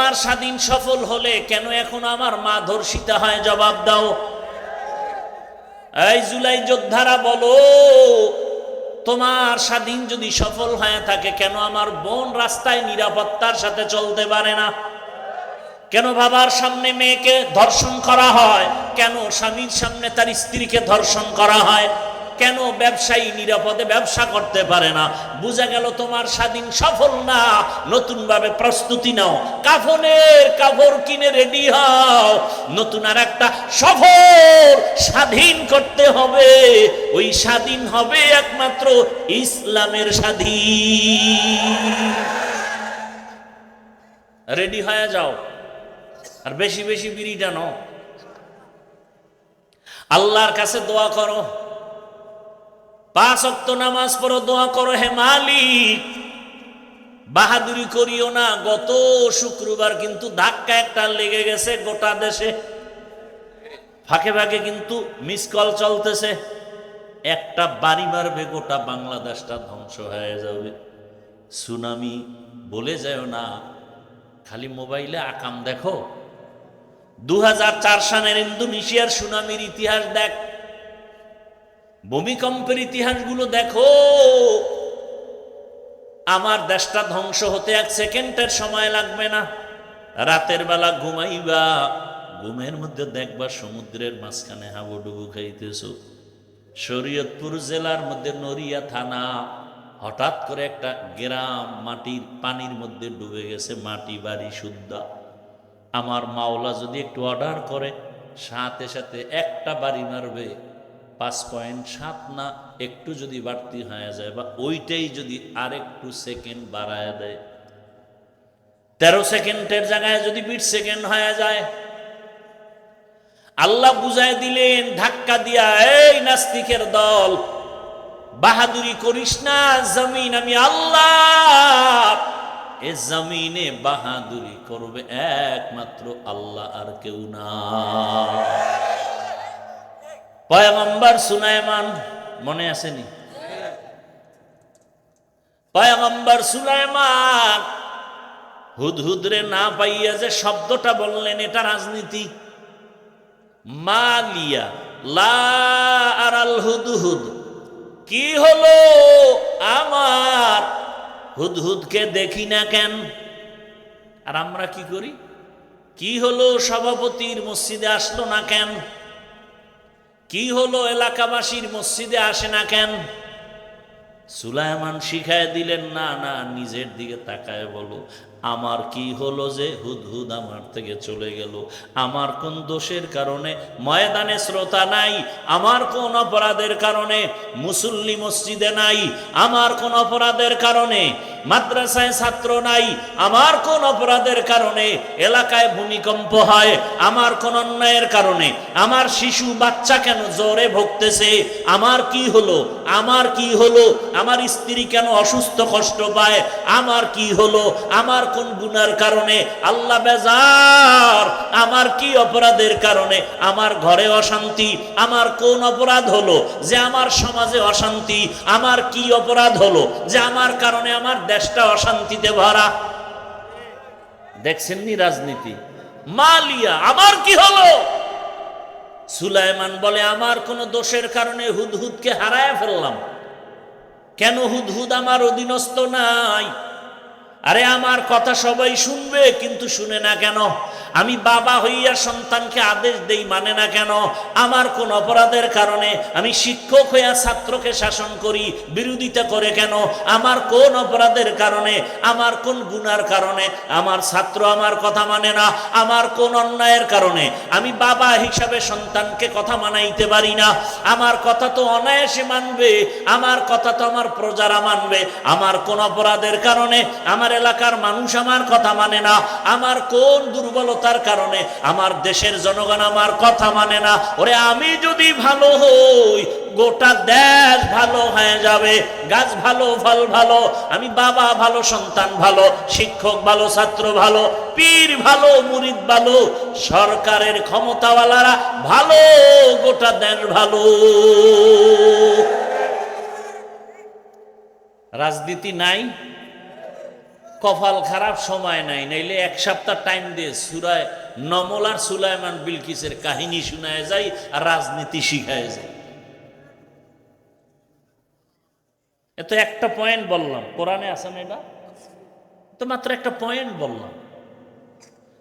তোমার স্বাধীন সফল হলে কেন এখন আমার মা ধর্ষিতা হয়? জবাব দাও। এই জুলাই যোদ্ধারা বলো, তোমার স্বাধীন যদি সফল হয়ে থাকে কেন আমার বোন রাস্তায় নিরাপত্তার সাথে চলতে পারে না? কেন বাবার সামনে মেয়েকে ধর্ষণ করা হয়? কেন স্বামীর সামনে তার স্ত্রীকে ধর্ষণ করা হয়? কেন ব্যবসায়ী নিরাপদে ব্যবসা করতে পারে না? বোঝা গেল তোমার স্বাধীন সফল না। নতুন ভাবে প্রস্তুতি নাও, কাফনের কাপড় কিনে রেডি হও। নতুন আর একটা সফল স্বাধীন করতে হবে। ওই স্বাধীন হবে একমাত্র ইসলামের স্বাধীন। রেডি হয়ে যাও, আর বেশি বেশি বিড়ি টানো। আল্লাহর কাছে দোয়া করো, 5 ওয়াক্ত নামাজ পড়ো, দোয়া করো, হে মালিক বাহাদুরি করিও না। গত শুক্রবার কিন্তু ধাক্কা একটা লেগে গেছে গোটা দেশে, ফাঁকে ফাঁকে কিন্তু মিস কল চলতেছে। একটা বাড়ি মারবে গোটা বাংলাদেশটা ধ্বংস হয়ে যাবে। সুনামি বলে যায় না, খালি মোবাইলে আকাম দেখো। 2004 সালের ইন্দোনেশিয়ার সুনামির ইতিহাস দেখ, ভূমিকম্পের ইতিহাসগুলো দেখো। আমার দেশটা ধ্বংস হতে 1 সেকেন্ডের সময় লাগবে না। রাতের বেলা ঘুমাইবা, ঘুমের মধ্যে দেখবা সমুদ্রের মাঝখানে হাবুডুবু খাইতেছো। শরীয়তপুর জেলার মধ্যে নড়িয়া থানা, হঠাৎ করে একটা গ্রাম মাটির পানির মধ্যে ডুবে গেছে, মাটি বাড়ি শুদ্ধা। আমার মাওলা যদি একটু অর্ডার করে, সাথে সাথে একটা বাড়ি মারবে। 5.7 না একটু যদি বাড়তি হয়ে যায়, বা ওইটাই যদি আরেকটু সেকেন্ড বাড়ায় দেয়, 13 সেকেন্ডের জায়গায় যদি 20 সেকেন্ড হয়ে যায়, আল্লাহ বুঝায় দিলেন ধাক্কা দিয়া, এই নাস্তিকের দল, বাহাদুরি করিস না, জমিন আমি আল্লাহ। এ জমিনে বাহাদুরি করবে একমাত্র আল্লাহ, আর কেউ না। পয়গম্বর সুলাইমান মনে আসেনি? পয়গম্বর সুলাইমান হুদহুদরে না পাইয়া যে শব্দটা বললেন, এটা রাজনীতি। মালিয়া লা আরাল হুদহুদ, কি হলো আমার হুদহুদকে দেখি না কেন? আর আমরা কি করি? কি হলো সভাপতির মসজিদে আসলো না কেন? কি হলো এলাকাবাসীর মসজিদে আসে না কেন? সুলাইমান শিখায় দিলেন, না না, নিজের দিকে তাকায় বলো, আমার কি হলো যে হুদহুদ আমার থেকে চলে গেল? আমার কোন দোষের কারণে ময়দানে শ্রোতা নাই? আমার কোন অপরাধের কারণে মুসল্লি মসজিদে নাই? আমার কোন অপরাধের কারণে মাদ্রাসায় ছাত্র নাই? আমার কোন অপরাধের কারণে এলাকায় ভূমিকম্প হয়? আমার কোন অন্যায়ের কারণে আমার শিশু বাচ্চা কেন জ্বরে ভুগতেছে? আমার কি হলো? আমার কি হলো? আমার স্ত্রী কেন অসুস্থ কষ্ট পায়? আমার কি হলো? আমার কোন গুনার কারণে আল্লাহ বেজার? আমার কি অপরাধের কারণে আমার ঘরে অশান্তি? আমার কোন অপরাধ হলো যে আমার সমাজে অশান্তি? আমার কি অপরাধ হলো যে আমার কারণে আমার দেশটা অশান্তিতে ভরা? দেখছেন নি রাজনীতি? মালিয়া, আমার কি হলো? সুলাইমান বলে, আমার কোন দোষের কারণে হুদহুদকে হারায় ফেললাম। কেন হুদহুদ আমার অধীনস্থ নাই? আরে আমার কথা সবাই শুনবে, কিন্তু শুনে না কেন? আমি বাবা হইয়া সন্তানকে আদেশ দেই, মানে না কেন? আমার কোন অপরাধের কারণে আমি শিক্ষক হইয়া ছাত্রকে শাসন করি, বিরোধিতা করে কেন? আমার কোন অপরাধের কারণে, আমার কোন গুনার কারণে আমার ছাত্র আমার কথা মানে না? আমার কোন অন্যায়ের কারণে আমি বাবা হিসাবে সন্তানকে কথা মানাইতে পারি না? আমার কথা তো অনায়াসে মানবে, আমার কথা তো আমার প্রজারা মানবে। আমার কোন অপরাধের কারণে আমার এলাকার মানুষ আমার কথা মানে না? আমার কোন দুর্বলতার কারণে আমার দেশের জনগণ আমার কথা মানে না? ওরে আমি যদি ভালো হই, গোটা দেশ ভালো হয়ে যাবে। গাছ ভালো, ফল ভালো, আমি বাবা ভালো, সন্তান ভালো, শিক্ষক ভালো, ছাত্র ভালো, পীর ভালো, মুরিদ ভালো, সরকারের ক্ষমতাওয়ালারা ভালো, গোটা দেশ ভালো। রাজনীতি নাই? কপাল খারাপ সময় নাই, নাইলে এক সপ্তাহ টাইম দিয়ে সূরা নমল আর সুলাইমান বিলকিসের কাহিনী শোনায় যায় আর রাজনীতি শিখায় যায়। এত একটা পয়েন্ট বললাম, কোরআনে আছে না এটা? তো মাত্র একটা পয়েন্ট বললাম।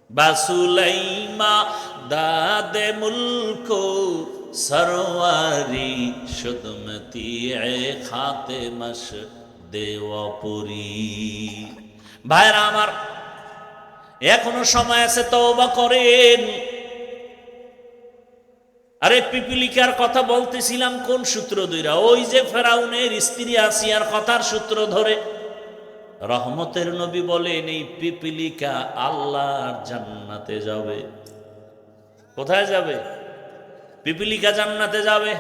বাসুলাইমা দাদে মুলকো সরওয়ারি শুদমতি এ খাতে মশ দেওয়াপুরি। ভাইরা আমার, এখনো সময় আছে, তওবা করেন। আরে পিপিলিকার কথা বলতেছিলাম কোন সূত্র ধইরা? ওই যে ফেরাউনের স্ত্রী আসিয়ার কথার সূত্র ধরে। রহমতের নবী বলেন এই পিপিলিকা আল্লাহর জান্নাতে যাবে। কোথায় যাবে? পিপিলিকা জান্নাতে যাবে,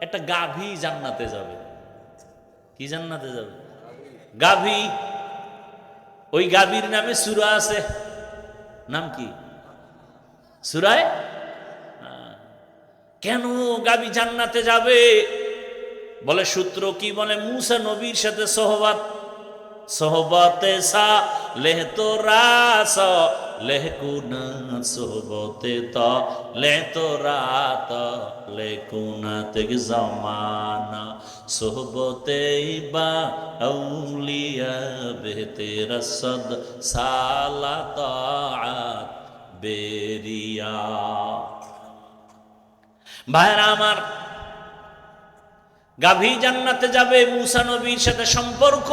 একটা গাভী জান্নাতে যাবে। কি জান্নাতে যাবে? গাভী। ওই গাভীর নামে সূরা আছে, নাম কি? সূরায়ে কেন গাভী জান্নাতে যাবে? বলে সূত্র কি বলে? মূসা নবীর সাথে সোহবত, সোহবতে সা লেহ তো রাস লেহ কুনা, সোহবতে তা লেহ তো রাত লে কুনা তেগ জামানা, সোহবতে বা আউলিয়া বেহতে রসদ সালা তাআত বেরিয়া। ভাইরা আমার, গাভী জান্নাতে যাবে, মূসা নবীর সাথে সম্পর্ক।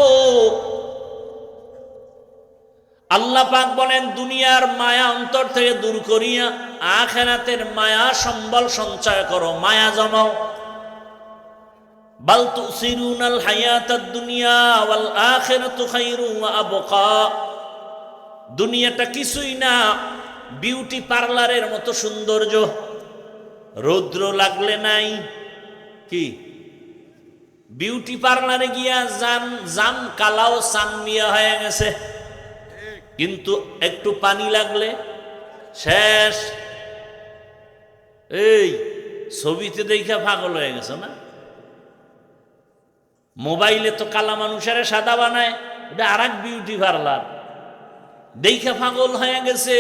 আল্লাহ পাক বলেন দুনিয়ার মায়া অন্তর থেকে দূর করিয়া আখিরাতের মায়া সম্বল সঞ্চয় করো, মায়া জমাও। বাল তুসিরুনাল হায়াতাদ দুনিয়া ওয়াল আখিরাতু খায়রুন ওয়া আবকা। দুনিয়াটা কিছুই না, বিউটি পার্লারের মতো সৌন্দর্য। রৌদ্র লাগলে নাই কি, বিউটি পার্লারে গিয়া জাম কালাও সানমিয়া হয়ে গেছে, কিন্তু একটু পানি লাগলে শেষ। এই ছবিতে দেখা পাগল হয়ে গেছে না? মোবাইলে তো কালা মানুষের সাদা বানায়, এটা আর এক বিউটি পার্লার। দেখা পাগল হয়ে গেছে।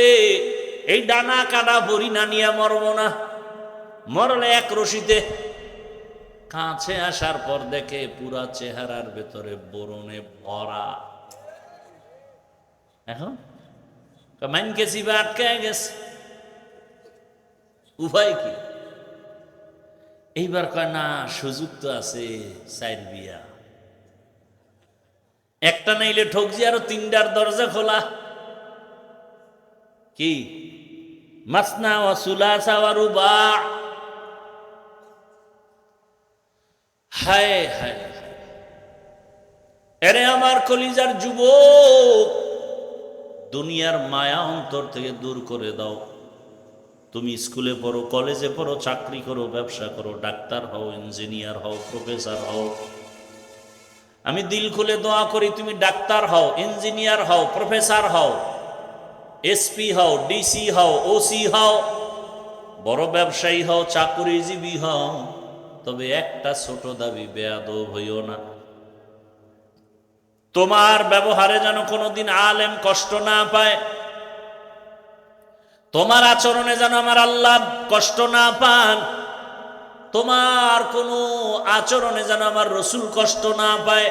এই ডানা কাটা বড়ি না নিয়ে মরব না, মরলে এক রশিতে। কাছে আসার পর দেখে পুরা চেহারার ভেতরে বরণে ভরা। এখন মাইনকে জিবা আটকে গেছে, উপায় কি? এইবার কয় না, সুযোগ তো আছে, সাইড বিয়া একটা নাইলে ঠকজি, আরো তিনটার দরজা খোলা। কি মাসনা ওয়া সুলাসা ওয়া রুবা। হায় হায়, এরে আমার কলিজার যুবক, দুনিয়ার মায়া অন্তর থেকে দূর করে দাও। তুমি স্কুলে পড়ো, কলেজে পড়ো, চাকরি করো, ব্যবসা করো, ডাক্তার হও, ইঞ্জিনিয়ার হও, প্রফেসর হও। আমি দিল খুলে দোয়া করি তুমি ডাক্তার হও, ইঞ্জিনিয়ার হও, প্রফেসর হও, এসপি হও, ডিসি হও, ওসি হও, বড় ব্যবসায়ী হও, চাকুরিজীবী হও। তবে একটা ছোট দাবি, বেয়াদব হইও না। তোমার ব্যবহারে যেন কোনোদিন আলেম কষ্ট না পায়, তোমার আচরণে যেন আমার আল্লাহ কষ্ট না পান, তোমার কোনো আচরণে যেন আমার রসুল কষ্ট না পায়,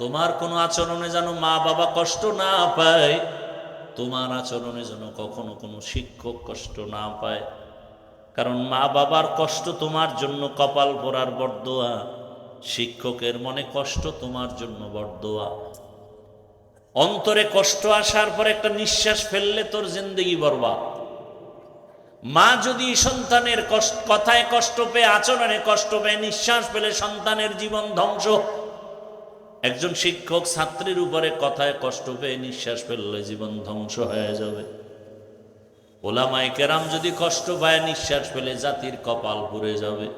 তোমার কোনো আচরণে যেন মা বাবা কষ্ট না পায়, তোমার আচরণে যেন কখনো কোনো শিক্ষক কষ্ট না পায়। কারণ মা বাবার কষ্ট তোমার জন্য কপাল পোড়ার বরদোয়া, শিক্ষকের মনে কষ্ট তোমার জন্য বরদোয়া। অন্তরে কষ্ট আসার পর একটা নিঃশ্বাস ফেললে তোর জিন্দেগি বরবাদ। মা যদি সন্তানের কথায় কষ্ট পেয়ে, আচরণে কষ্ট পেয়ে, নিঃশ্বাস ফেলে সন্তানের জীবন ধ্বংস। একজন শিক্ষক ছাত্রের উপরে কথায় কষ্ট পেয়ে নিঃশ্বাস ফেললে জীবন ধ্বংস হয়ে যাবে। ওলামায়ে কেরাম যদি কষ্ট পায়, নিঃশ্বাস ফেলে জাতির কপাল পুড়ে যাবে।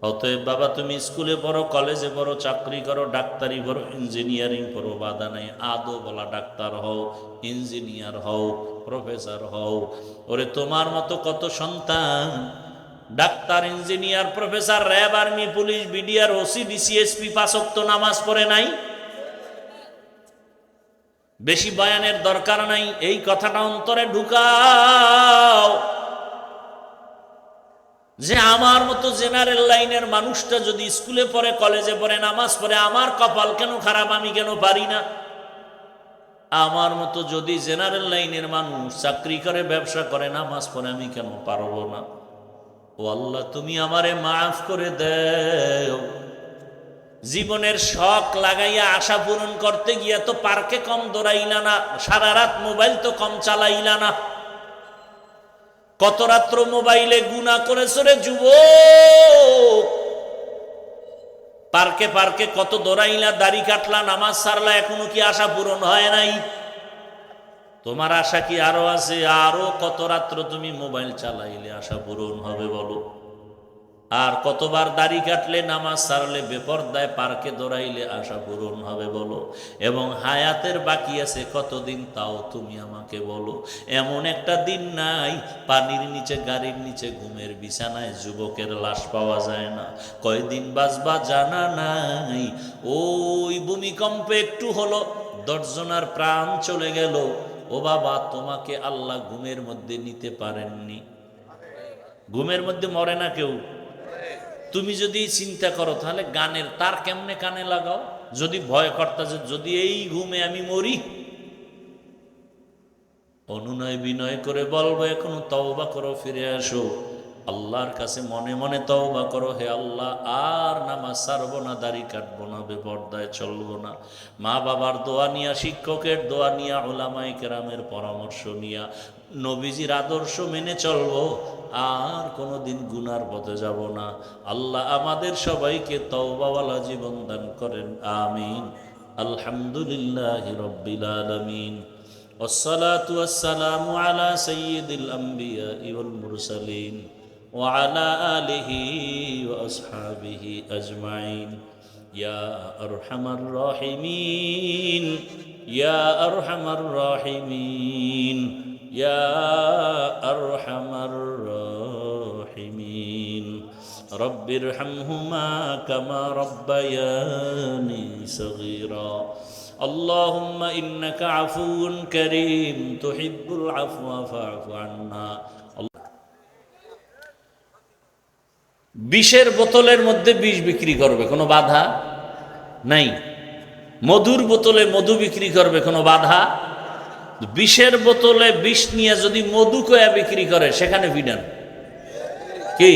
অতএব বাবা, তুমি স্কুলে পড়ো, কলেজে পড়ো, চাকরি করো, ডাক্তারি পড়ো, ইঞ্জিনিয়ারিং পড়ো, বাধা নাই। আদো বলা ডাক্তার হও, ইঞ্জিনিয়ার হও, প্রফেসর হও। ওরে তোমার মতো কত সন্তান doctor, engineer, professor, RAB, army, police, BDR, OC, DC, SP 5 ওয়াক্ত নামাজ পড়ে নাই। বেশি বয়ানের দরকার নাই, এই কথাটা অন্তরে ঢুকাও যে আমার মতো জেনারেল লাইনের মানুষটা যদি স্কুলে পড়ে, কলেজে পড়ে, নামাজ পড়ে, আমার কপাল কেন খারাপ, আমি কেন পারি না? আমার মতো যদি জেনারেল লাইনের মানুষ চাকরি করে, ব্যবসা করে, নামাজ পড়ে, আমি কেন পারবো না? ও আল্লাহ, তুমি আমারে মাফ করে দেও। জীবনের শখ লাগাইয়া আশা পূরণ করতে গিয়া তো পার্কে কম দৌড়াইলা না, সারা রাত মোবাইল তো কম চালাইলা না। কত রাত্র মোবাইলে গুনাহ করেছ রে যুবক। পার্কে পার্কে কত দৌড়াইলা, দাড়ি কাটলা, নামাজ সারলা, এখনো কি আশা পূরণ হয় নাই? তোমার আশা কি আরো আছে? আরো কত রাত্র তুমি মোবাইল চালাইলে আশা পূরণ হবে বলো? আর কতবার দাড়ি কাটলে, নামাজ সারলে, বেপরদায় পার্কে দৌড়াইলে আশা পূরণ হবে বলো? এবং হায়াতের বাকি আছে কতদিন, তাও তুমি আমাকে বলো। এমন একটা দিন নাই পানির নিচে, গাড়ির নিচে, ঘুমের বিছানায় যুবকের লাশ পাওয়া যায় না। কয়দিন বাঁচবা জানা নাই। ওই ভূমিকম্পে একটু হলো 10 জনের প্রাণ চলে গেল। ও বাবা, তোমাকে আল্লাহ ঘুমের মধ্যে নিতে পারেননি? ঘুমের মধ্যে মরে না কেউ? তুমি যদি চিন্তা করো তাহলে গানের তার কেমনে কানে লাগাও? যদি ভয় করতেছে, যদি এই ঘুমে আমি মরি, অনুনয় বিনয় করে বলবো এখনো তওবা করো, ফিরে আসো আল্লাহর কাছে, মনে মনে তওবা করো, হে আল্লাহ আর নামাজ ছাড়বো না, দাড়ি কাটবো না, বেপরদায় চলবো না। মা বাবার দোয়া নিয়া, শিক্ষকের দোয়া নিয়া, উলামায়ে কেরামের পরামর্শ নিয়া, নবীজির আদর্শ মেনে চলবো, আর কোনোদিন গুনার পথে যাব না। আল্লাহ আমাদের সবাইকে তওবাওয়ালা জীবন দান করেন, আমিন। আলহামদুলিল্লাহি রাব্বিল আলামিন। والصلاة والسلام على سيد الأنبياء والمرسلين وعلى آله وأصحابه أجمعين يا أرحم الراحمين يا أرحم الراحمين يا أرحم الراحمين رب ارحمهما كما ربياني صغيرا اللهم إنك عفو كريم تحب العفو فاعف عنا। বিষের বোতলের মধ্যে বিষ বিক্রি করবে, কোনো বাধা নাই। মধুর বোতলে মধু বিক্রি করবে, কোনো বাধা। বিষের বোতলে বিষ নিয়ে যদি মধু কয়া বিক্রি করে, সেখানে বিধান কি?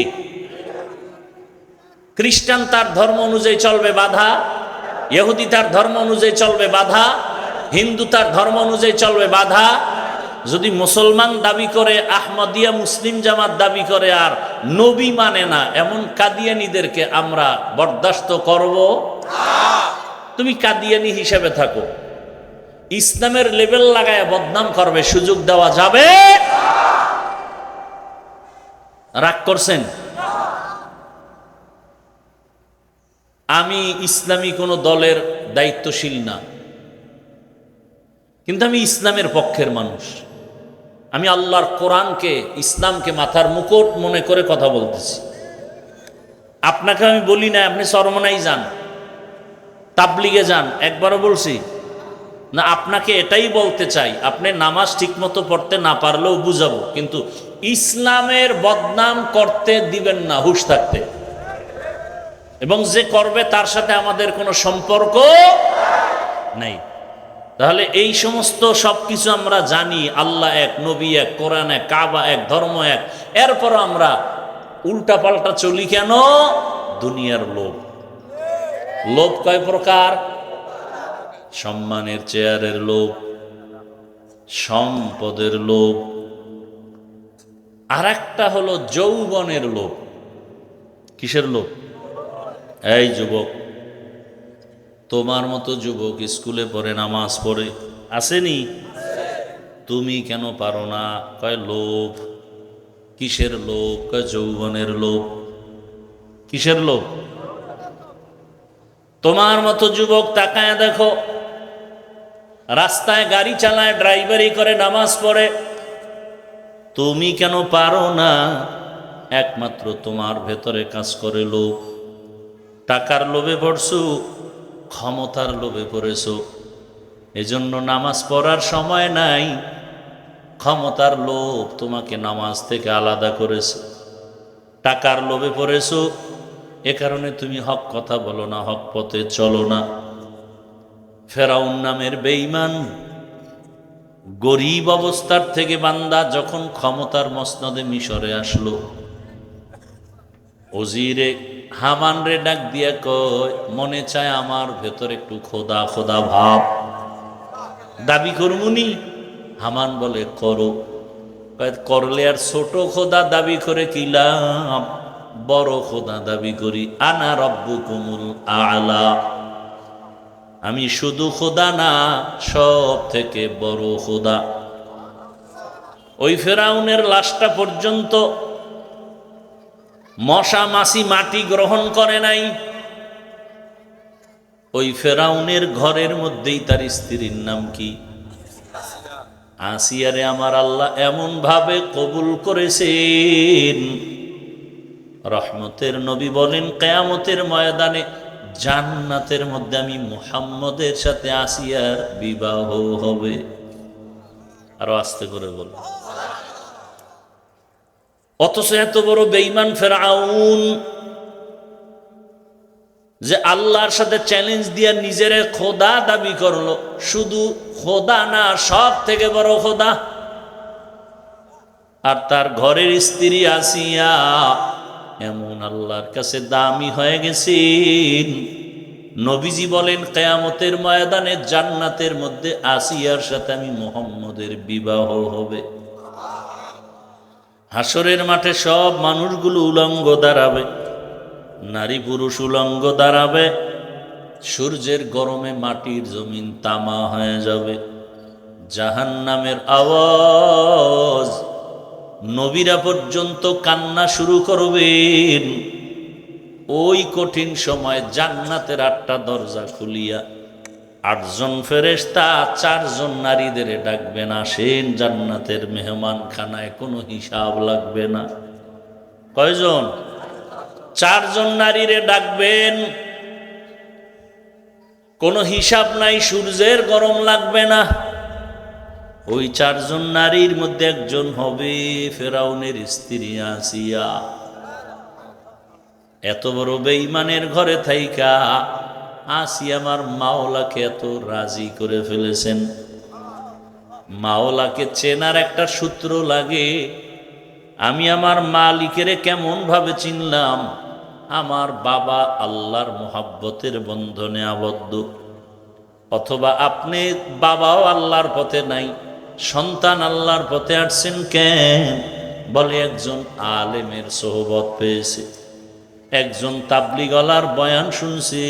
খ্রিস্টান তার ধর্ম অনুযায়ী চলবে, বাধা। ইহুদি তার ধর্ম অনুযায়ী চলবে, বাধা। হিন্দু তার ধর্ম অনুযায়ী চলবে, বাধা। যদি মুসলমান দাবি করে, আহমদিয়া মুসলিম জামাত দাবি করে, আর নবী মানে না, এমন কাদিয়ানীদেরকে আমরা বরদাস্ত করব? তুমি কাদিয়ানী হিসেবে থাকো, ইসলামের লেভেল লাগায় বদনাম করবে, সুযোগ দেওয়া যাবে? রাগ করছেন? আমি ইসলামী কোনো দলের দায়িত্বশীল না, কিন্তু আমি ইসলামের পক্ষের মানুষ। আমি আল্লাহর কোরআনকে, ইসলামকে মাথার মুকুট মনে করে কথা বলতেছি। আপনাকে আমি বলি না আপনি চরমনাই যান, তাবলিগে যান, একবারও বলছি না। আপনাকে এটাই বলতে চাই, আপনি নামাজ ঠিকমতো পড়তে না পারলেও বুঝাবো, কিন্তু ইসলামের বদনাম করতে দিবেন না, হুঁশ থাকতে। এবং যে করবে তার সাথে আমাদের কোনো সম্পর্ক নেই। তাহলে এই সমস্ত সবকিছু আমরা জানি, আল্লাহ এক, নবী এক, কোরআন এক, কাবা এক, ধর্ম এক, এরপর আমরা উল্টা পাল্টা চলি কেন? দুনিয়ার লোভ। লোভ কয় প্রকার? সম্মানের চেয়ারের লোভ, সম্পদের লোভ, আর একটা হলো যৌবনের লোভ। কিসের লোভ? এই যুবক, তোমার মতো যুবক স্কুলে পড়ে, নামাজ পড়ে, আসেনি? তুমি কেন পারো না? কয় লোভ। কিসের লোভ? কয় যৌবনের লোভ। কিসের লোভ? তোমার মতো যুবক তাকায় দেখো, রাস্তায় গাড়ি চালায়, ড্রাইভারি করে, নামাজ পড়ে, তুমি কেন পারো না? একমাত্র তোমার ভেতরে কাজ করে লোভ। টাকার লোভে পড়ছো, ক্ষমতার লোভে পড়েছো, এজন্য নামাজ পড়ার সময় নাই। ক্ষমতার লোভ তোমাকে নামাজ থেকে আলাদা করেছে, টাকার লোভে পড়েছো, এ কারণে তুমি হক কথা বলো না, হক পথে চলো না। ফেরাউন নামের বেঈমান গরিব অবস্থার থেকে বান্দা যখন ক্ষমতার মসনদে মিশরে আসলো, ওজিরে হামান রে ডাক দিয়া কয়, মনে চায় আমার ভেতর একটু খোদা খোদা ভাব, দাবি করমুনি? হামান বলে করো। করলে আর ছোট খোদা দাবি করে কি লাভ, বড় খোদা দাবি করি। আনা রব্বুকুমুল আলা, আমি শুধু খোদা না, সব থেকে বড় খোদা। ওই ফেরাউনের লাশটা পর্যন্ত মশা মাছি মাটি গ্রহণ করে নাই। ওই ফেরাউনের ঘরের মধ্যেই তার স্ত্রীর নাম কি? আসিয়ারে আমার আল্লাহ এমন ভাবে কবুল করেছেন, রহমতের নবী বলেন কিয়ামতের ময়দানে জান্নাতের মধ্যে আমি মুহাম্মদের সাথে আসিয়ার বিবাহ হবে। আরো আস্তে করে বল। অথচ এত বড় বেঈমান ফেরাউন যে আল্লাহর সাথে চ্যালেঞ্জ দিয়া নিজের খোদা দাবি করলো, শুধু খোদা না, সব থেকে বড় খোদা। আর তার ঘরের স্ত্রী আসিয়া এমন আল্লাহর কাছে দামি হয়ে গেছেন, নবীজি বলেন কিয়ামতের ময়দানে জান্নাতের মধ্যে আসিয়ার সাথে আমি মুহাম্মদের বিবাহ হবে। হাসরের মাঠে সব মানুষগুলো উলঙ্গ দাঁড়াবে, নারী পুরুষ উলঙ্গ দাঁড়াবে। সূর্যের গরমে মাটির জমিন তামা হয়ে যাবে। জাহান্নামের আওয়াজ, নবীরা পর্যন্ত কান্না শুরু করবেন। ওই কঠিন সময় জান্নাতের 8টা দরজা খুলিয়া 8 জন ফেরেশতা 4 জন নারীদের ডাকবেন, আসেন জান্নাতের মেহমান খানায়, কোনো হিসাব লাগবে না। কয়জন? 4 জন নারীরে ডাকবেন, কোনো হিসাব নাই, সূর্যের গরম লাগবে না। ওই 4 জন নারীর মধ্যে একজন হবে ফেরাউনের স্ত্রী আসিয়া। এত বড় বেঈমানের ঘরে থাইকা আসিয়া আমার মাওলাকে এত রাজি করে ফেলেছেন। মাওলাকে চেনার একটা সূত্র লাগে। আমি আমার মালিকের কেমন ভাবে চিনলাম? আমার বাবা আল্লাহর মোহাব্বতের বন্ধনে আবদ্ধ, অথবা আপনি বাবাও আল্লাহর পথে নাই, সন্তান আল্লাহর পথে আসছেন কেন? বলে একজন আলেমের সোহবত পেয়েছে, একজন তাবলিগলার বয়ান শুনছে,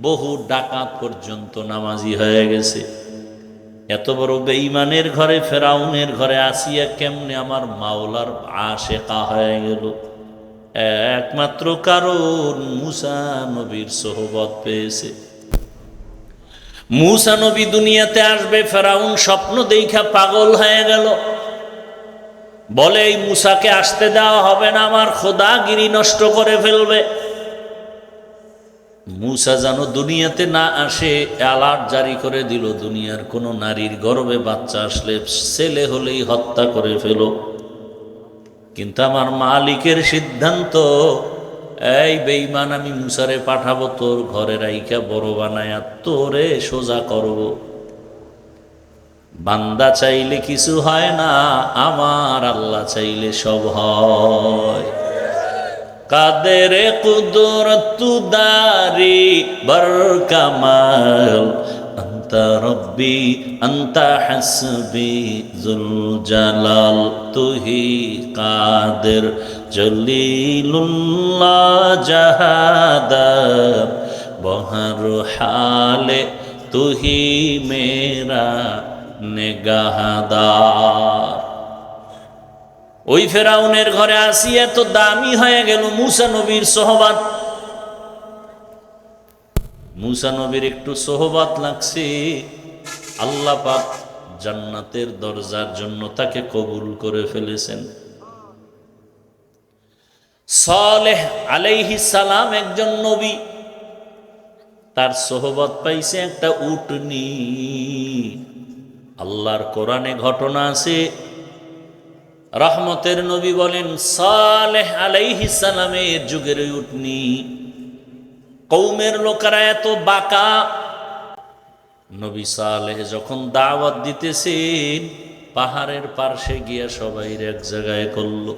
বহু ডাকাত পর্যন্ত নামাজি হয়ে গেছে। এত বড় বেঈমানের ঘরে, ফেরাউনের ঘরে আসিয়া কেমনে আমার মাওলার আশেকা হয়ে গেল? একমাত্র কারণ মুসা নবীর সোহবত পেয়েছে। মুসা নবী দুনিয়াতে আসবে, ফেরাউন স্বপ্ন দেখা পাগল হয়ে গেল। বলে এই মুসাকে আসতে দেওয়া হবে না, আমার খোদাগিরি নষ্ট করে ফেলবে। মুসা যেন দুনিয়াতে না আসে অ্যালার্ট জারি করে দিল, দুনিয়ার কোন নারীর গর্ভে বাচ্চা আসলে, ছেলে হলেই হত্যা করে ফেল। কিন্তু আমার মালিকের সিদ্ধান্ত, এই বেঈমান আমি মুসারে পাঠাবো, তোর ঘরে রাইখা বড় বানায়া তোরে সোজা করব। বান্দা চাইলে কিছু হয় না, আমার আল্লাহ চাইলে সব হয়। কাদের কুদরত দারি বর কামাল, আন্তা রব্বি আন্তা হাসবি জুল জালাল, তুহি কাদের জলিলুল্লাহ জাহাদার, বহর হালে তুহি মেরা নেগাহদার। ওই ফেরাউনের ঘরে আসিয়া তো দামি হয়ে গেল মুসা নবীর সোহবত। মুসা নবীর একটু সোহবত লাগছে, আল্লাহ পাক জান্নাতের দরজার জন্য তাকে কবুল করে ফেলেছেন। সালেহ আলাইহিস সালাম একজন নবী, তার সোহবত পাইছে একটা উটনি। আল্লাহর কোরআনে ঘটনা আছে, রহমতের নবী বলেন সালেহ আলাইহিস সালামের যুগের উটনি। কওমের লোকেরা এত বাঁকা, নবী সালেহ যখন দাওয়াত দিতেছেন পাহাড়ের পার্শ্বে গিয়া সবাই এক জায়গায় করলো,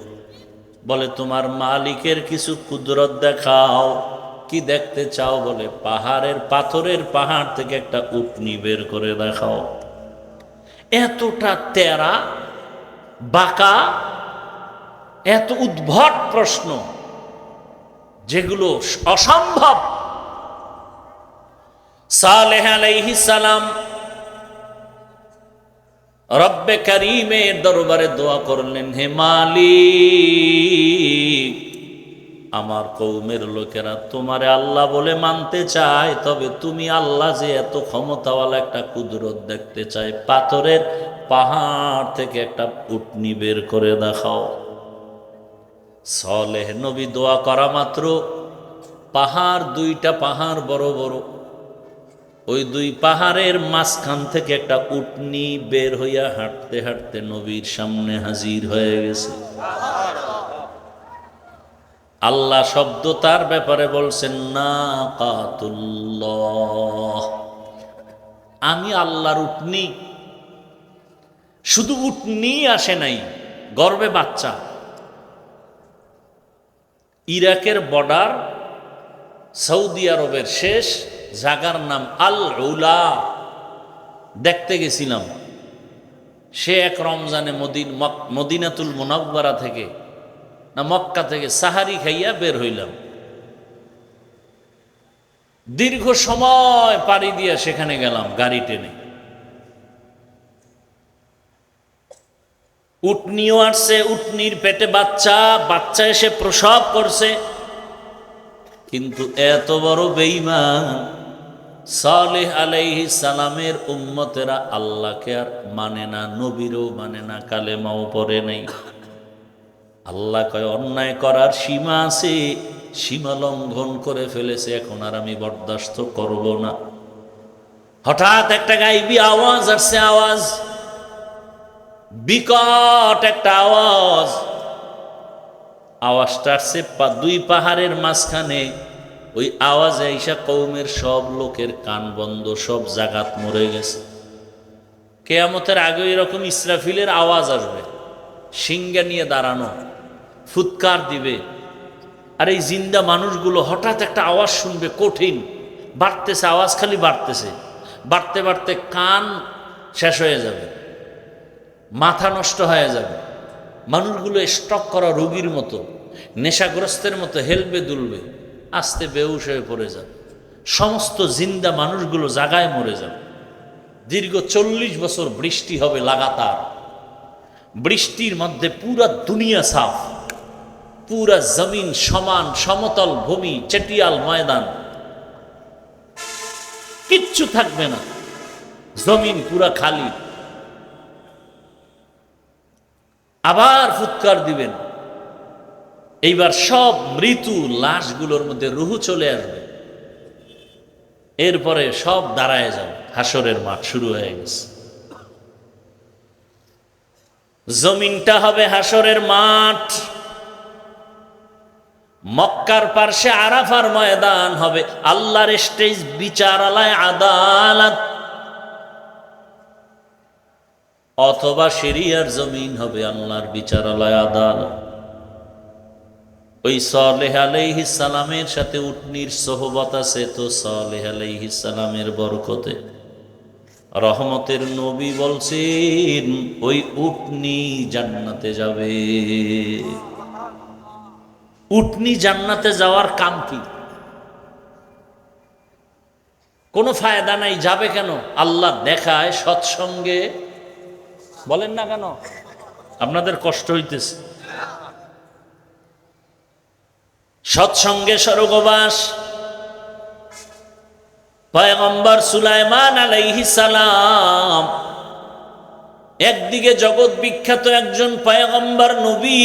বলে তোমার মালিকের কিছু কুদরত দেখাও। কি দেখতে চাও? বলে পাহাড়ের পাথরের পাহাড় থেকে একটা উটনি বের করে দেখাও। এতটা তেরা বাঁকা, এত উদ্ভট প্রশ্ন যেগুলো অসম্ভব। সালেহ আলাইহিস সালাম রব্বে কারীমের দরবারে দোয়া করলেন, হে মালিক, আমার কওমের লোকেরা তোমারে আল্লাহ বলে মানতে চায়, তবে তুমি আল্লাহ যে এত ক্ষমতাওয়ালা একটা কুদরত দেখতে চায়, পাথরের পাহাড় থেকে একটা উটনি বের করে দেখাও। সালেহ নবী দোয়া করা মাত্র পাহাড়, দুইটা পাহাড় বড় বড়, ওই দুই পাহাড়ের মাঝখান থেকে একটা উটনি বের হইয়া হাঁটতে হাঁটতে নবীর সামনে হাজির হয়ে গেছে। আল্লাহ শব্দ তার ব্যাপারে বলছেন নাকাতুল্লাহ, আমি আল্লাহর উটনি। শুধু উটনি আসে নাই, গর্বে বাচ্চা। ইরাকের বর্ডার, সৌদি আরবের শেষ জায়গার নাম আল উলা, দেখতে গেছিলাম। সে এক রমজানে মদিনাতুল মুনাওয়ারা থেকে না মক্কা থেকে সাহারি খাইয়া বের হইলাম। দীর্ঘ সময় পাড়ি দিয়া সেখানে গেলাম গাড়ি টেনে। উটনিও আসছে, উটনির পেটে বাচ্চা, বাচ্চা এসে প্রসব করছে। কিন্তু এত বড় বেঈমান সালেহ আলাইহিস সালামের উম্মতেরা আল্লাহকে আর মানে না, নবীরও মানে না, কালেমাও পড়ে নাই। আল্লাহ কয় অন্যায় করার সীমা আছে, সীমা লঙ্ঘন করে ফেলেছে, এখন আর আমি বরদাস্ত করব না। হঠাৎ একটা গাইবি আওয়াজ আসছে, আওয়াজ বিকট একটা আওয়াজ। আওয়াজটা আসছে দুই পাহাড়ের মাঝখানে। ওই আওয়াজে আইসা কওমের সব লোকের কান বন্ধ, সব জাগাত মরে গেছে। কিয়ামতের আগে এরকম ইসরাফিলের আওয়াজ আসবে, সিংহা নিয়ে দাঁড়ানো, ফুৎকার দিবে। আর এই জিন্দা মানুষগুলো হঠাৎ একটা আওয়াজ শুনবে, কঠিন বাড়তেছে, আওয়াজ খালি বাড়তেছে, বাড়তে বাড়তে কান শেষ হয়ে যাবে, মাথা নষ্ট হয়ে যাবে। মানুষগুলো স্ট্রোক করা রোগীর মতো, নেশাগ্রস্তের মতো হেলবে দুলবে, আস্তে বেহুশ হয়ে পড়ে যাবে। সমস্ত জিন্দা মানুষগুলো জাগায় মরে যাবে। দীর্ঘ 40 বছর বৃষ্টি হবে লাগাতার। বৃষ্টির মধ্যে পুরা দুনিয়া সাফ, পুরা জমিন সমান, সমতল ভূমি, চেটিয়াল ময়দান, কিচ্ছু থাকবে না, জমিন পুরা খালি। আবার ফুৎকার দিবেন, এইবার সব মৃত্যু লাশগুলোর মধ্যে রুহ চলে আসবে। এরপরে সব দাঁড়ায় যাবে, হাসরের মাঠ শুরু হয়ে গেছে। জমিনটা হবে হাসরের মাঠ। মক্কার পার্শ্বে আরাফার ময়দান হবে, আল্লাহর স্টেজ, বিচারালয়, আদালত। অথবা সিরিয়ার জমিন হবে আল্লাহর বিচারালয়, আদালত। ওই সালেহ আলাইহিস সালামের সাথে উটনির সোহবত আছে, তো সালেহ আলাইহিস সালামের বরকতে রহমতের নবী বলছেন ওই উটনি জান্নাতে যাবে। উটনি জান্নাতে যাওয়ার কাম কি? কোনো ফায়দা নাই। যাবে কেন? আল্লাহ দেখায় সৎসঙ্গে। বলেন না কেন? আপনাদের কষ্ট হইতেছে। সৎসঙ্গে স্বর্গবাস। পয়গম্বর সুলাইমান আলাইহিস সালাম একদিকে জগৎ বিখ্যাত একজন পয়গম্বর নবী,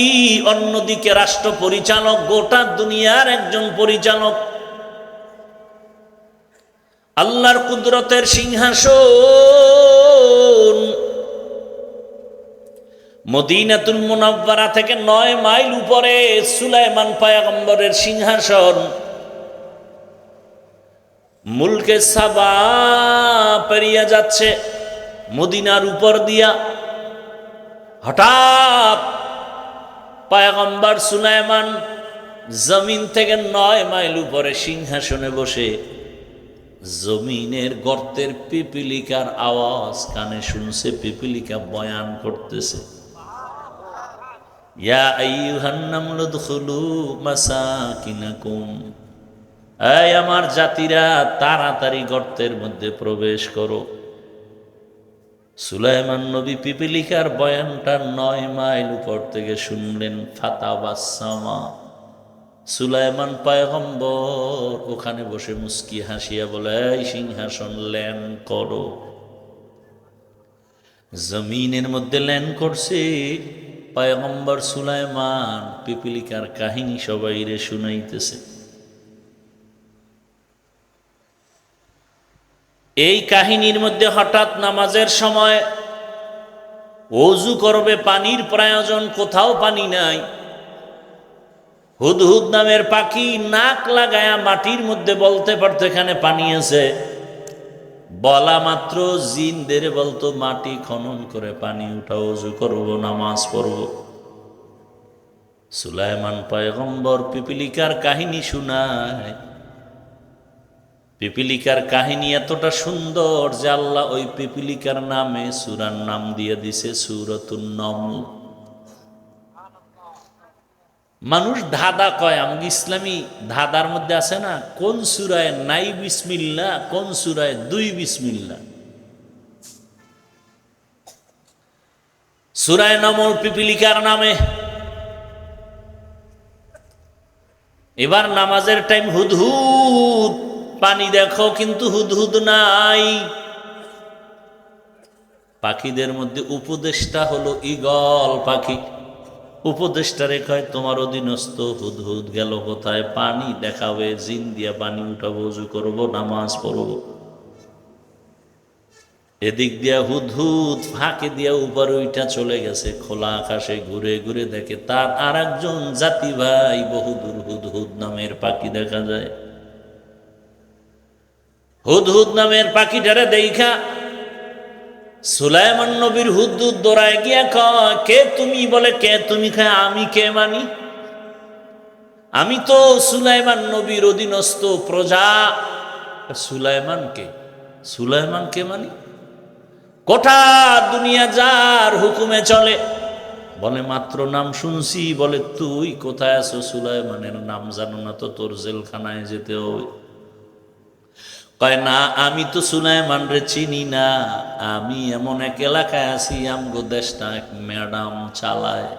অন্যদিকে রাষ্ট্র পরিচালক, গোটা দুনিয়ার একজন পরিচালক। আল্লাহর কুদরতের সিংহাসন মদিনাতুল মুনাওয়ারা থেকে 9 মাইল উপরে সুলাইমান পয়গম্বরের সিংহাসন। মুলকে সাবা পেরিয়ে যাচ্ছে মদিনার উপর দিয়া। হঠাৎ পয়গম্বর সুলাইমান জমিন থেকে 9 মাইল উপরে সিংহাসনে বসে জমিনের গর্তের পিপিলিকার আওয়াজ কানে শুনছে। পিপিলিকা বয়ান করতেছে, ইয়া আইয়ুহান নামলু দুখুলু মাসাকিনাকুম, এই আমার জাতিরা তাড়াতাড়ি গর্তের মধ্যে প্রবেশ করো। সুলাইমান নবী পিপিলিকার বয়ানটা 9 মাইল উপর থেকে শুনলেন। ফাতাবাসসামা, সুলাইমান পয়গম্বর ওখানে বসে মুস্কি হাসিয়া বলে, এই সিংহাসন ল্যান্ড করো। জমিনের মধ্যে ল্যান্ড করছে পয়গম্বর সুলাইমান। পিপিলিকার কাহিনী সবাইরে শুনাইতেছে। এই কাহিনীর মধ্যে হঠাৎ নামাজের সময় ওযু করবে, পানির প্রয়োজন, কোথাও পানি নাই। হুদহুদ নামের পাখি নাক লাগায়া মাটির মধ্যে বলতে পারতো এখানে পানি আছে। বলা মাত্র জিনদের বলতো মাটি খনন করে পানি উঠা, ওযু করব, নামাজ পড়ব। সুলাইমান পয়গম্বর পিপিলিকার কাহিনী শুনায়। পিপিলিকার কাহিনী এতটা সুন্দর যে আল্লাহ ওই পিপিলিকার নামে সূরার নাম দিয়ে দিছে সূরাতুন নমল। মানুষ ধাঁধা কয়, আমাকে ইসলামী ধাঁধার মধ্যে আছে না, কোন সূরায় নাই বিসমিল্লাহ, কোন সূরায় 2 বিসমিল্লাহ। সূরায়ে নমল পিপিলিকার নামে। এবার নামাজের টাইম, হুদহুদ পানি দেখো, কিন্তু হুদহুদ নাই। পাখিদের মধ্যে উপদেষ্টা হলো ঈগল পাখি। উপদেষ্টারে কয়, তোমার অধীনস্থ হুদহুদ গেল কোথায়? পানি দেখাবে, জিন দিয়া পানি উঠাবো, ওযু করবো, নামাজ পড়বো। এদিক দিয়া হুদহুদ ফাঁকে দিয়া উপরে ওইটা চলে গেছে। খোলা আকাশে ঘুরে ঘুরে দেখে তার আর একজন জাতি ভাই বহুদূর হুদহুদ নামের পাখি দেখা যায়। হুদহুদ নামের পাখিটারে দেখা সুলাইমান নবীর হুদহুদ দৌড়ায় গিয়া কয়, কে তুমি? বলে, কে তুমি? খায়, আমি কে মানি? আমি তো সুলাইমান নবীর অধীনস্থ প্রজা। সুলাইমানকে সুলাইমানকে মানি? গোটা দুনিয়া যার হুকুমে চলে। বলে, মাত্র নাম শুনছি। বলে, তুই কোথায় আছো? সুলাইমানের নাম জানো না তো, তোর জেলখানায় যেতে হবে। কয়, না, আমি তো সুলাইমান রে চিনি না। আমি এমন এক এলাকায় আছি, আমগো দেশটা এক ম্যাডাম চালায়।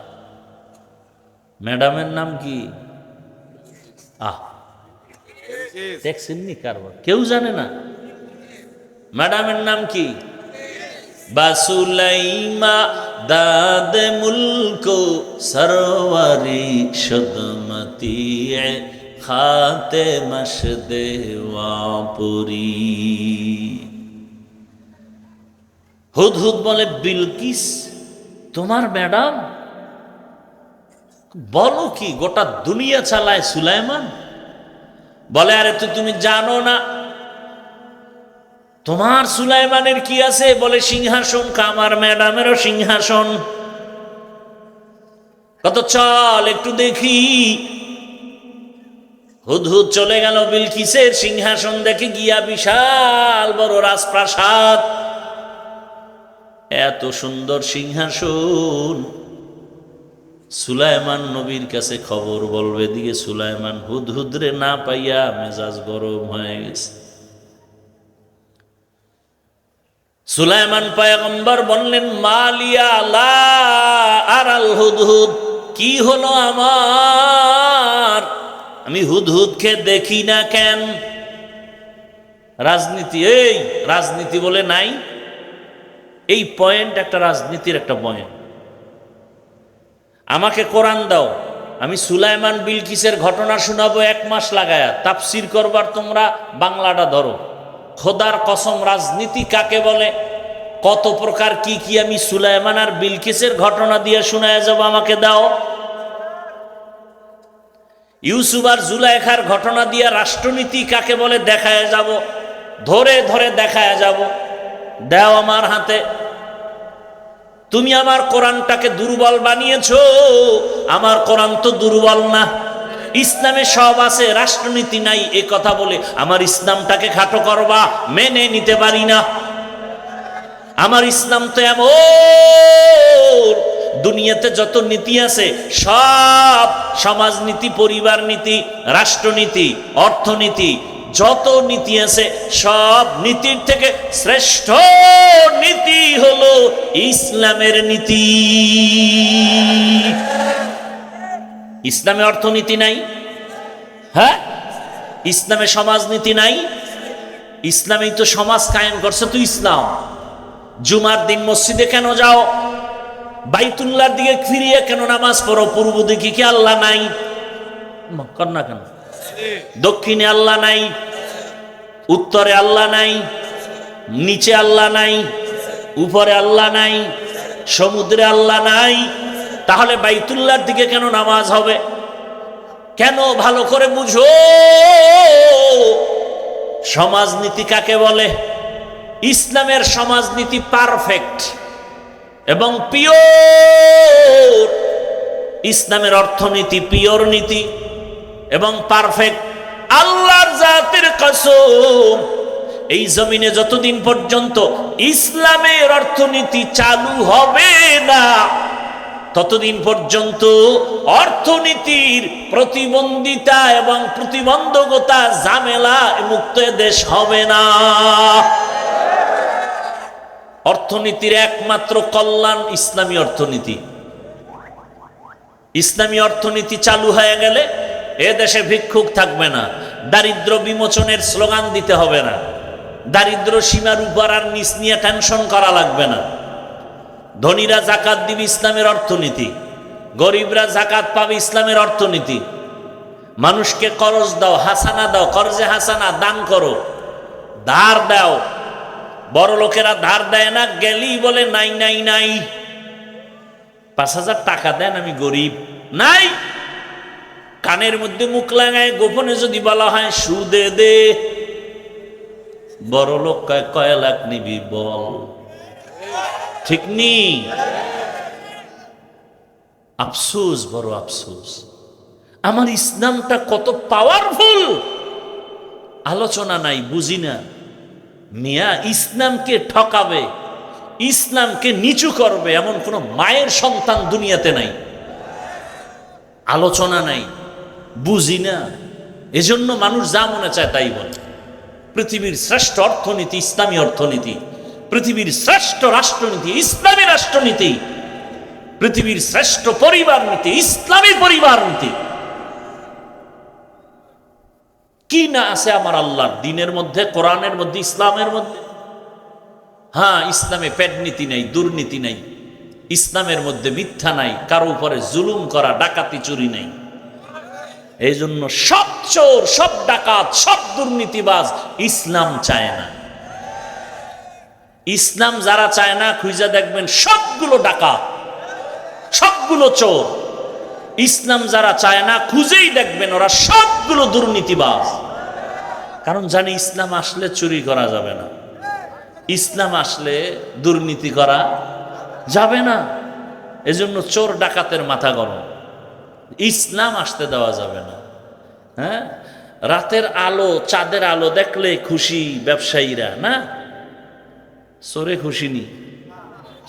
ম্যাডামের নাম কি? দেখছেন নি কারবার? কেউ জানে না ম্যাডামের নাম কি? বাসুলাইমা দাদ মুলকো সরওয়ারি সদমতি খাতে মশদে ওয়াপুরি। হুদহুদ বলে, বিলকিস তোমার ম্যাডাম? বলো কি, গোটা দুনিয়া চালায় সুলাইমান? বলে, আরে তো তুমি জানো না তোমার সুলাইমানের কি আছে? বলে, সিংহাসন। আমার ম্যাডামেরও সিংহাসন। কত, চল একটু দেখি। হুদহুদ চলে গেল বিলকিসের সিংহাসন দেখে গিয়া। বিশাল বড় রাজপ্রাসাদ, এত সুন্দর সিংহাসন। সুলাইমান নবীর কাছে খবর বলবে দিকে সুলাইমান হুদহুদরে না পাইয়া মেজাজ গরম হয়ে গেছে। সুলাইমান পয়গম্বর বললেন, মালিয়া লা আরাল হুদহুদ, কি হলো আমার, আমি হুদহুদকে দেখি না কেন? রাজনীতি, এই রাজনীতি বলে নাই। এই পয়েন্ট একটা রাজনীতির একটা পয়েন্ট। আমাকে কোরআন দাও, আমি সুলাইমান বিলকিসের ঘটনা শোনাবো 1 মাস লাগায়া। তাফসির করবার তোমরা বাংলাটা ধরো, খোদার কসম, রাজনীতি কাকে বলে, কত প্রকার কি কি আমি সুলাইমান আর বিলকিসের ঘটনা দিয়ে শোনায় যাব, আমাকে দাও। ইউসুফ আর জুলাইখার ঘটনা দিয়ে রাষ্ট্রনীতি কাকে বলে দেখায় যাব, ধরে ধরে দেখায় যাব। দাও আমার হাতে। তুমি আমার কোরআনটাকে দুর্বল বানিয়েছো, আমার কোরআন তো দুর্বল না। ইসলামে সব আছে, রাষ্ট্রনীতি নাই, এ কথা বলে আমার ইসলামটাকে খাটো করবা, মেনে নিতে পারি না। আমার ইসলাম তো এমন, দুনিয়াতে যত নীতি আছে সব, সমাজনীতি, পরিবার নীতি, রাষ্ট্রনীতি, অর্থনীতি, যত নীতি আছে সব নীতির থেকে শ্রেষ্ঠ নীতি হলো ইসলামের নীতি। ইসলামে অর্থনীতি নাই, হ্যাঁ, ইসলামে সমাজনীতি নাই। ইসলামেই তো সমাজ কায়েম করছে তো ইসলাম। জুমার দিন মসজিদে কেন যাও? বাইতুল্লাহর দিকে ফিরিয়ে কেন নামাজ পড়ো? পূর্ব দিকে কি আল্লাহ নাই? কর না কেন? দক্ষিণে আল্লাহ নাই, উত্তরে আল্লাহ নাই, নিচে আল্লাহ নাই, উপরে আল্লাহ নাই, সমুদ্রে আল্লাহ নাই। তাহলে বাইতুল্লাহর দিকে কেন নামাজ হবে? কেন? ভালো করে বুঝো সমাজনীতি কাকে বলে। ইসলামের সমাজনীতি পারফেক্ট এবং পিওর। ইসলামের অর্থনীতি পিওর নীতি এবং পারফেক্ট। আল্লাহর জাতের কসম, এই জমিনে যতদিন পর্যন্ত ইসলামের অর্থনীতি চালু হবে না, ততদিন পর্যন্ত অর্থনীতির প্রতিবন্ধিতা এবং প্রতিবন্ধকতা, ঝামেলা মুক্ত দেশ হবে না। অর্থনীতির একমাত্র কল্যাণ ইসলামী অর্থনীতি। ইসলামী অর্থনীতি চালু হয়ে গেলে এ দেশে ভিক্ষুক থাকবে না, দারিদ্র বিমোচনের স্লোগান দিতে হবে না, দারিদ্র সীমার উপর আর নিচ নিয়ে টেনশন করা লাগবে না। ধনীরা জাকাত দিবে, ইসলামের অর্থনীতি। গরিবরা জাকাত পাবে, ইসলামের অর্থনীতি। মানুষকে করজ দাও, হাসানা দাও, করজে হাসানা দান করো, ধার দাও। বড় লোকেরা ধার দেয় না, গেলি বলে নাই নাই নাই। 5,000 টাকা দেন, আমি গরিব, নাই। কানের মধ্যে মুখ লাগায় গোপনে যদি বলা হয় সুদে দে, বড় লোক কয় লাখ নিবি বল, ঠিক নি? আফসোস, বড় আফসোস। আমার ইসলামটা কত পাওয়ারফুল, আলোচনা নাই, বুঝি না। মিয়া, ইসলামকে ঠকাবে, ইসলামকে নিচু করবে এমন কোন মায়ের সন্তান দুনিয়াতে নাই। আলোচনা নাই, বুঝি না, এজন্য মানুষ যা মনে চায় তাই বলে। পৃথিবীর শ্রেষ্ঠ অর্থনীতি ইসলামী অর্থনীতি, পৃথিবীর শ্রেষ্ঠ রাষ্ট্রনীতি ইসলামী রাষ্ট্রনীতি, পৃথিবীর শ্রেষ্ঠ পরিবার নীতি ইসলামী পরিবার নীতি। কি না আছে আমার আল্লাহর দ্বীনের মধ্যে, কোরআনের মধ্যে, ইসলামের মধ্যে? হ্যাঁ, ইসলামে পেট নীতি নাই, দুর্নীতি নাই, ইসলামের মধ্যে মিথ্যা নাই, কারো উপরে জুলুম করা, ডাকাতি, চুরি নাই। এই জন্য সব চোর, সব ডাকাত, সব দুর্নীতিবাজ ইসলাম চায় না। ইসলাম যারা চায় না, খুঁজে দেখবেন সবগুলো ডাকাত, সবগুলো চোর। ইসলাম যারা চায় না, খুঁজেই দেখবেন ওরা সবগুলো দুর্নীতিবাজ। কারণ জানি ইসলাম আসলে চুরি করা যাবে না, ইসলাম আসলে দুর্নীতি করা যাবে না। এজন্য চোর ডাকাতের মাথা গরম, ইসলাম আসতে দেওয়া যাবে না। হ্যাঁ, রাতের আলো, চাঁদের আলো দেখলে খুশি ব্যবসায়ীরা, না চোরে খুশি নি।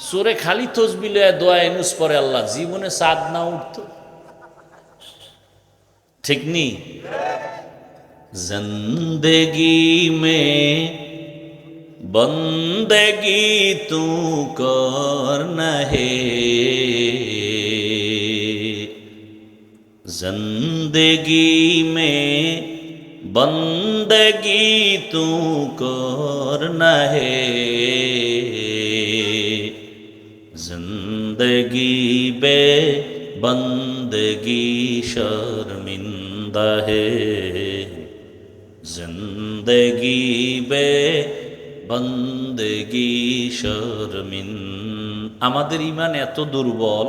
চোরে খালি তসবিহ দোয়া এনুস পরে, আল্লাহ জীবনে চাঁদ না উঠত, ঠিক নি? জিন্দেগি মে বন্দেগি তু করনা হে, जिंदगी में बंदगी तू करना है, जिंदगी बे बंदगी शर्मिंदा है, জিন্দেগি বে বন্দেগি শর্মিন। আমাদের ইমান এত দুর্বল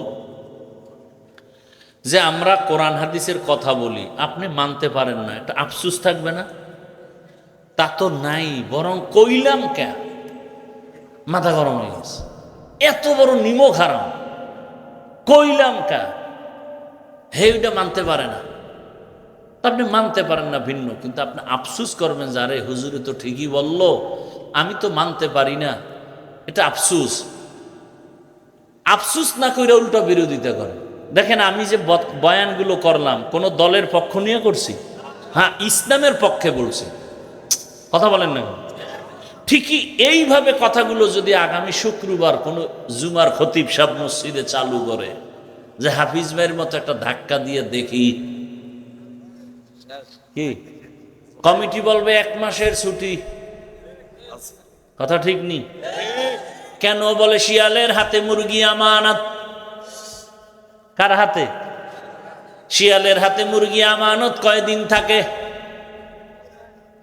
যে আমরা কোরআন হাদিসের কথা বলি, আপনি মানতে পারেন না, এটা আফসোস থাকবে না? তা তো নাই, বরং কইলাম কে মাথা গরম হয়ে গেছে। এত বড় নিমক হারাম, কইলাম কা হে ওইটা মানতে পারে না। আপনি মানতে পারেন না ভিন্ন, কিন্তু আপনি আফসুস করবেন যে আরে হুজুরে তো ঠিকই বলল, আমি তো মানতে পারি না, এটা আফসুস। আফসুস না করে উল্টা বিরোধিতা করেন। দেখেন আমি যে বয়ানগুলো করলাম কোন দলের পক্ষ নিয়ে করছি? হ্যাঁ, ইসলামের পক্ষে বলছি। কথা বলেন না? ঠিকই এইভাবে কথাগুলো যদি আগামী শুক্রবার কোন জুমার খতিব সাহেব মসজিদে চালু করে, যে হাফিজ ভাইয়ের মতো একটা ধাক্কা দিয়ে দেখি, কি কমিটি বলবে 1 মাসের ছুটি। কথা ঠিক নেই কেন? বলে শিয়ালের হাতে মুরগি আমানত। কার হাতে? শিয়ালের হাতে মুরগি আমানত কয়দিন থাকে?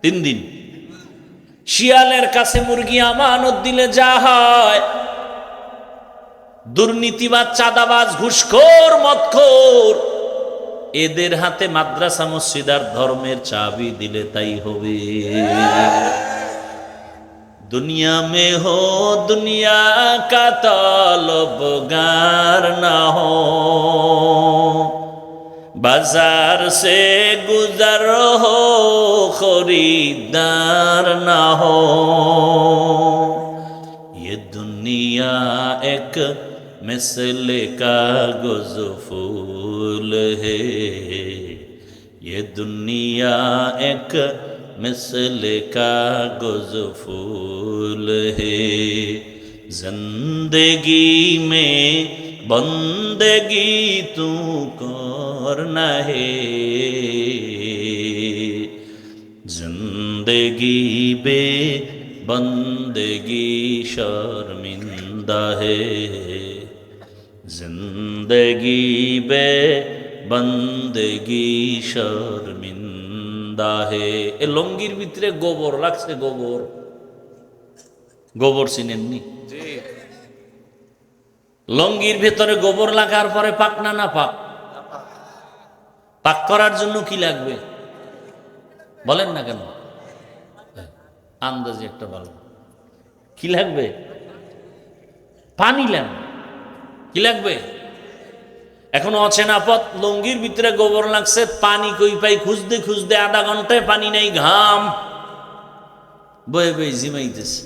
3 দিন। শিয়ালের কাছে মুরগি আমানত দিলে যা হয়, দুর্নীতিবাজ, চাঁদাবাজ, ঘুষখোর, মদখোর, এদের হাতে মাদ্রাসা মসজিদ আর ধর্মের চাবি দিলে তাই হবে। दुनिया में हो दुनिया का तलबगार ना हो, बाजार से गुजर हो खरीदार ना हो। ये दुनिया एक मिसले कागज फूल है, ये दुनिया एक मिसले कागज फूल है। जिंदगी में बंदगी तू करना है, जिंदगी बे बंदगी शर्मिंदा है, जिंदगी बे बंदगी शर्मिंदा है। এ লঙ্গির ভিতরে গোবর লাগছে, গোবর। গোবর চিনেননি? লঙ্গির ভেতরে গোবর লাগার পরে পাক না না পাক? পাক করার জন্য কি লাগবে বলেন না কেন? আন্দাজে একটা বলেন, কি লাগবে? পানি লাগবে। কি লাগবে? এখন অচেনা পথ, লঙ্গির ভিতরে গোবর লাগছে, পানি কই পাই খুঁজতে খুঁজতে আধা ঘন্টায় পানি নাই, ঘাম বয়ে বয়ে জিমাইতেছে।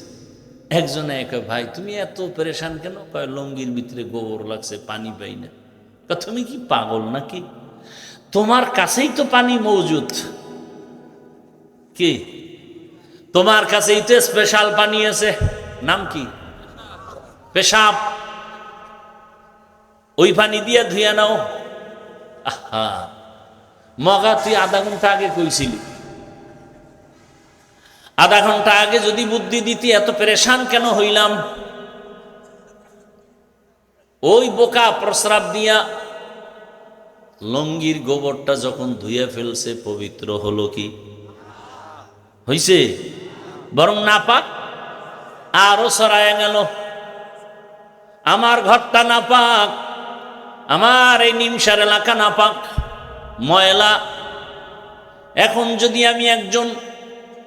একজনে এক, ভাই তুমি এত পরেশান কেন? কয় লঙ্গির ভিতরে গোবর লাগছে, পানি পাই না। তুমি কি পাগল নাকি? তোমার কাছেই তো পানি মজুদ। কি তোমার কাছেই তো স্পেশাল পানি আছে, নাম কি? পেশাব। ওই পানি দিয়ে ধুয়ে নাও। আহা, মগা তুই আধা ঘন্টা আগে কইছিলি, আধা ঘন্টা আগে যদি বুদ্ধি দিতি এত পেরেশান কেন হইলাম? ওই বোকা প্রস্রাব দিয়া লঙ্গির গোবরটা যখন ধুয়ে ফেলছে, পবিত্র হলো কি হইছে? বরং নাপাক আরো ছড়ায় গেল। আমার ঘরটা নাপাক, আমার এই নিমসার এলাকা নাপাক, ময়লা। এখন যদি আমি একজন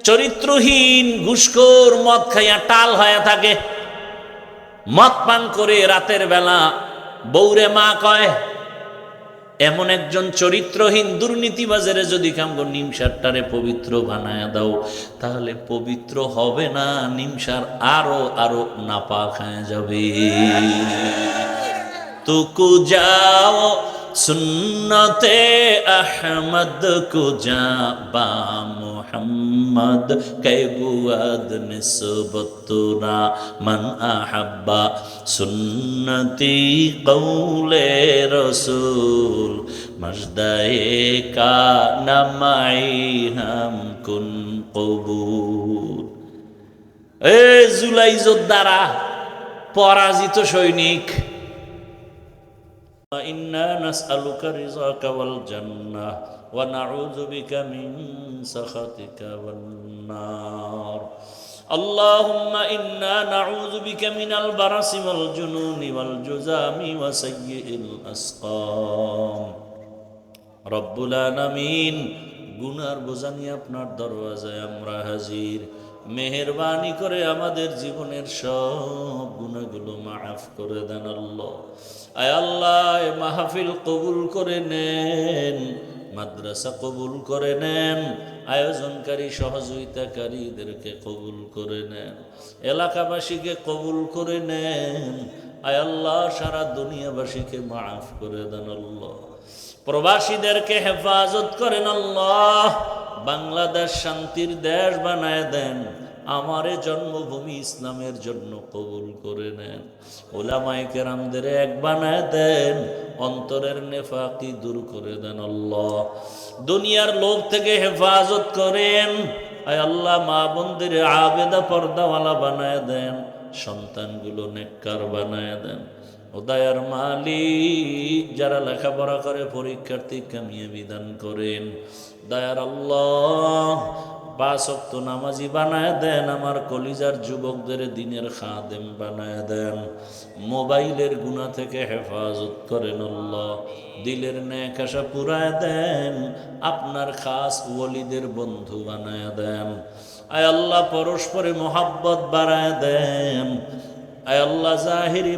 চরিত্রহীন ঘুষখোর, মদ খাইয়া টাল হয়ে থাকে, মদ পান করে রাতের বেলা বৌরে মা কয়, এমন একজন চরিত্রহীন দুর্নীতিবাজের যদি কামগো নিমসারটারে পবিত্র বানায় দাও, তাহলে পবিত্র হবে না, নিমসার আরো আরো নাপাক হয়ে যাবে। তুকু যাও সুন্নতে আহমদ কুজা বা মুহাম্মদ কৈবুয়াদ নিসবতুনা মান আহাব্বা সুন্নতি কৌলে রসুল মজদায়ে কা নামাই হাম কুন কবুল। এ জুলাই যোদ্ধারা, পরাজিত সৈনিক, إنا نسألك رضاك والجنة ونعوذ بك من سخطك والنار اللهم إنا نعوذ بك من البرص والجنون والجذام وسيء الأسقام রব্বুল আলামিন গুনার বোঝা নিয়ে আপনার দরওয়াজায় আমরা হাজির মেহেরবানি করে আমাদের জীবনের সব গুনাহগুলো মাফ করে দেন আল্লাহ আয় আল্লাহ এ মাহফিল কবুল করে নেন মাদ্রাসা কবুল করে নেন আয়োজনকারী সহযোগিতাকারীদেরকে কবুল করে নেন এলাকাবাসীকে কবুল করে নেন আয় আল্লাহ সারা দুনিয়াবাসীকে মাফ করে দেন আল্লাহ প্রবাসীদেরকে হেফাজত করেন আল্লাহ বাংলাদেশ শান্তির দেশ বানায় দেন আমার জন্মভূমি ইসলামের জন্য কবুল করে নেন উলামায়ে কেরামদের এক বানায় দেন অন্তরের নেফাকি দূর করে দেন আল্লাহ দুনিয়ার লোভ থেকে হেফাজত করেন আয় আল্লাহ মা বোনদের আবেদা পর্দাওয়ালা বানায় দেন সন্তানগুলো নেককার বানায় দেন ও দয়ার মালিক যারা লেখাপড়া করে পরীক্ষার্থী কামিয়াবি দান করেন দয়ার আল্লাহ 5 ওয়াক্ত নামাজি বানায় দেন আমার কলিজার যুবকদের দ্বীনের খাদেম বানায় দেন মোবাইলের গুনাহ থেকে হেফাজত করেন আল্লাহ দিলের নেক আশা পুরায় দেন আপনার খাস ওলিদের বন্ধু বানায় দেন আয় আল্লাহ পরস্পরে মোহাব্বত বাড়ায় দেন আয় আল্লাহ জাহিরি